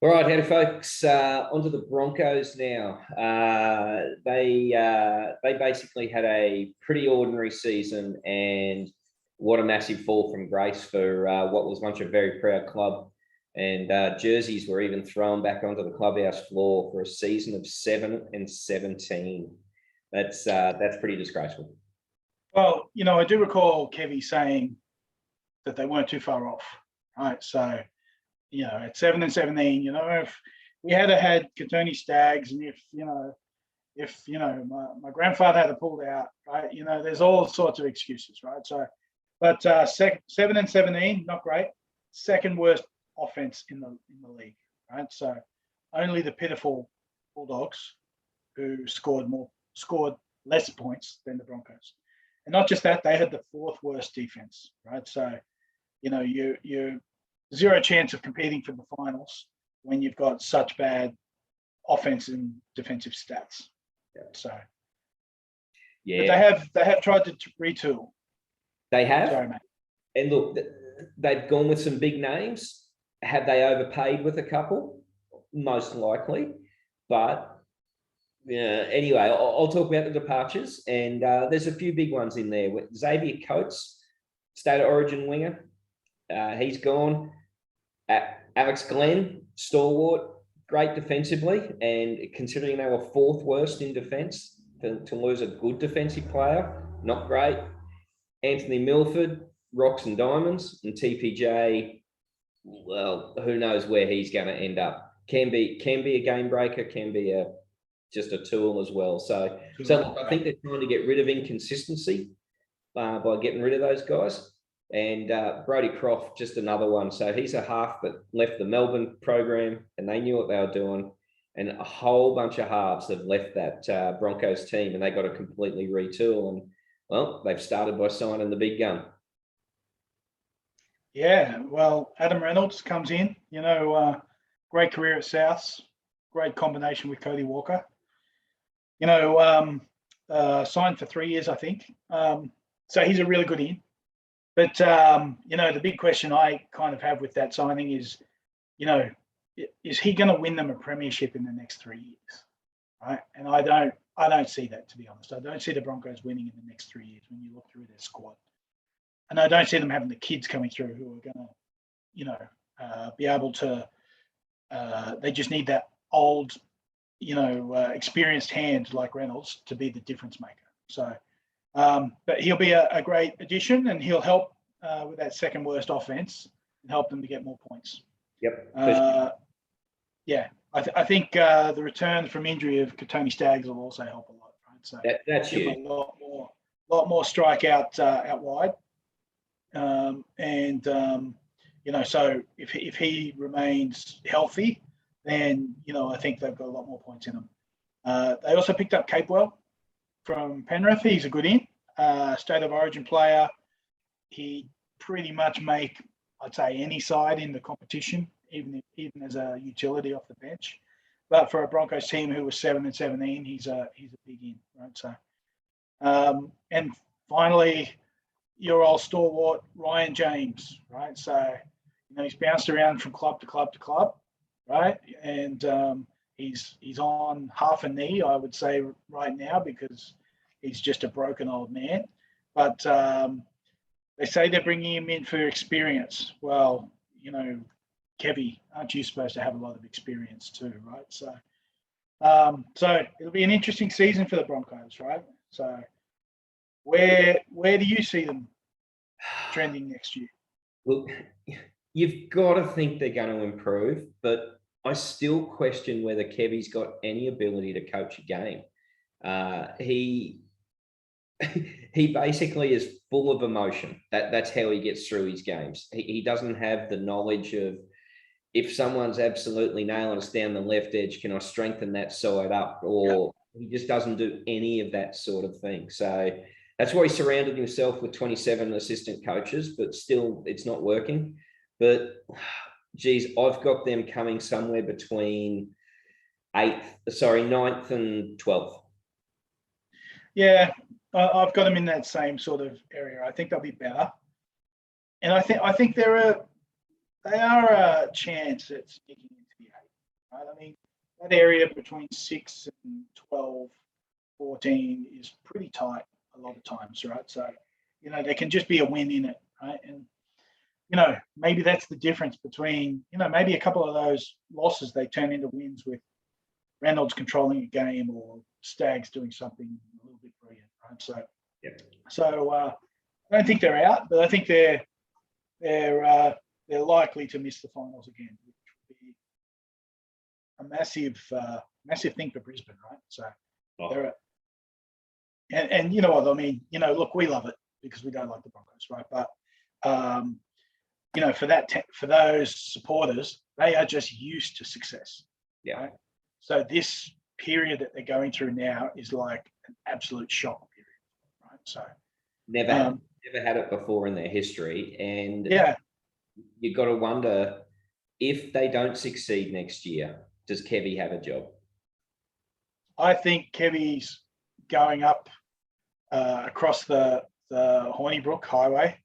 All right, howdy, folks. Onto the Broncos now. They basically had a pretty ordinary season, and what a massive fall from grace for what was once a very proud club. And jerseys were even thrown back onto the clubhouse floor for a season of 7-17. That's pretty disgraceful. Well, I do recall Kevie saying that they weren't too far off, right? So, at 7-17, if we had Katoni Stags, and if my grandfather had pulled out, right? There's all sorts of excuses, right? So, but 7-17, not great. Second worst offense in the league, right? So, only the pitiful Bulldogs, who scored less points than the Broncos, and not just that, they had the fourth worst defense, right? So, you zero chance of competing for the finals when you've got such bad offense and defensive stats. Yeah. So, but they have tried to retool. They have. Sorry, mate. And look, they've gone with some big names. Have they overpaid with a couple? Most likely, but anyway, I'll talk about the departures, and there's a few big ones in there. Xavier Coates, State of Origin winger, he's gone. Alex Glenn, stalwart, great defensively, and considering they were fourth worst in defence, to lose a good defensive player, not great. Anthony Milford, rocks and diamonds, and TPJ, well, who knows where he's going to end up. Can be a game breaker, can be just a tool as well. So look, I think they're trying to get rid of inconsistency by getting rid of those guys. And Brodie Croft, just another one. So he's a half that left the Melbourne program, and they knew what they were doing. And a whole bunch of halves have left that Broncos team, and they got to completely retool. And well, they've started by signing the big gun. Yeah, well, Adam Reynolds comes in. Great career at Souths, great combination with Cody Walker. Signed for 3 years, I think. So he's a really good in. But, the big question I kind of have with that signing is, is he going to win them a premiership in the next 3 years? Right. And I don't see that, to be honest. I don't see the Broncos winning in the next 3 years when you look through their squad. And I don't see them having the kids coming through who are going to, be able to, they just need that old, experienced hand like Reynolds to be the difference maker. So, but he'll be a great addition, and he'll help with that second worst offense and help them to get more points. Yep. Yeah, I think the return from injury of Katoni Stags will also help a lot. Right? So that's huge. A lot more strike out wide, so if he remains healthy, then I think they've got a lot more points in them. They also picked up Capewell from Penrith. He's a good in, State of Origin player. He pretty much make, I'd say, any side in the competition, even as a utility off the bench. But for a Broncos team who was 7-17, he's a big in, right? So, and finally, your old stalwart Ryan James, right? So, he's bounced around from club to club to club, right? And he's on half a knee, I would say, right now, because he's just a broken old man. But they say they're bringing him in for experience. Well, Kevie, aren't you supposed to have a lot of experience too, right? So, so it'll be an interesting season for the Broncos, right? So, where do you see them trending next year? Look, you've got to think they're going to improve, but I still question whether Kevie's got any ability to coach a game. He basically is full of emotion. That's how he gets through his games. He doesn't have the knowledge of, if someone's absolutely nailing us down the left edge, can I strengthen that side up? Or he just doesn't do any of that sort of thing. So that's why he surrounded himself with 27 assistant coaches, but still it's not working. But geez, I've got them coming somewhere between 9th and 12th. Yeah, I've got them in that same sort of area. I think they'll be better, and I think they are a chance at sneaking into the 8. right? I mean, that area between 6 and 12, 14 is pretty tight a lot of times, right? So, there can just be a win in it, right? And, maybe that's the difference between, maybe a couple of those losses, they turn into wins with Reynolds controlling a game or Stags doing something a little bit brilliant, right? So, I don't think they're out, but I think they're likely to miss the finals again, which would be a massive thing for Brisbane, right? So, and you know what I mean. Look, we love it because we don't like the Broncos, right? But for those supporters, they are just used to success. Yeah. Right? So this period that they're going through now is like an absolute shock period, right? So never had it before in their history, and you've got to wonder if they don't succeed next year, does Kevie have a job? I think Kevie's going up across the Hornybrook Highway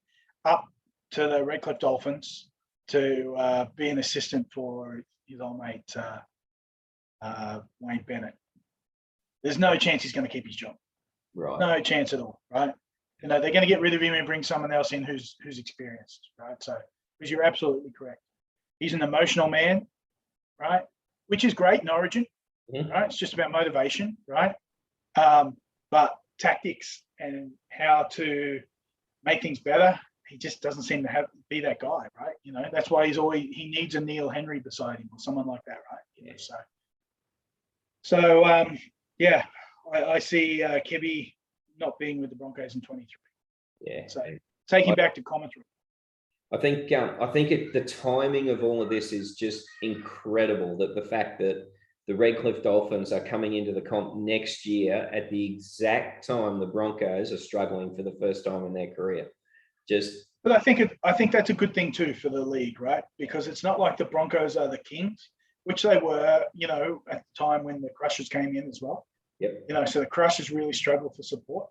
up to the Redcliffe Dolphins to be an assistant for his old mate Wayne Bennett. There's no chance he's going to keep his job. Right. No chance at all, right? They're going to get rid of him and bring someone else in who's experienced, right? So, because you're absolutely correct. He's an emotional man, right? Which is great in Origin, right? It's just about motivation, right? But tactics and how to make things better, he just doesn't seem to be that guy, right? That's why he needs a Neil Henry beside him or someone like that, right? So I see Kevie not being with the Broncos in 23. Yeah. So take him back to commentary. I think the timing of all of this is just incredible. That the fact that the Redcliffe Dolphins are coming into the comp next year at the exact time the Broncos are struggling for the first time in their career. But I think that's a good thing too for the league, right? Because it's not like the Broncos are the kings, which they were, at the time when the Crushers came in as well. Yep. So the Crushers really struggled for support.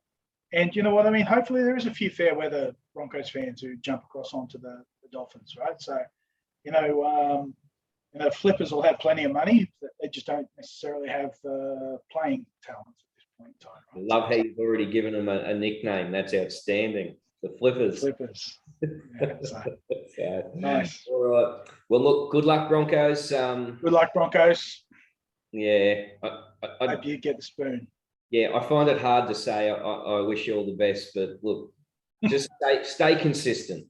And you know what I mean? Hopefully there is a few fair weather Broncos fans who jump across onto the Dolphins, right? So, flippers will have plenty of money, but they just don't necessarily have playing talent at this point in time. Right? Love how you've already given them a nickname. That's outstanding. The Flippers. Nice. All right. Well, look, good luck, Broncos. Good luck, Broncos. Yeah. I hope you get the spoon. Yeah, I find it hard to say I wish you all the best, but look, just stay consistent.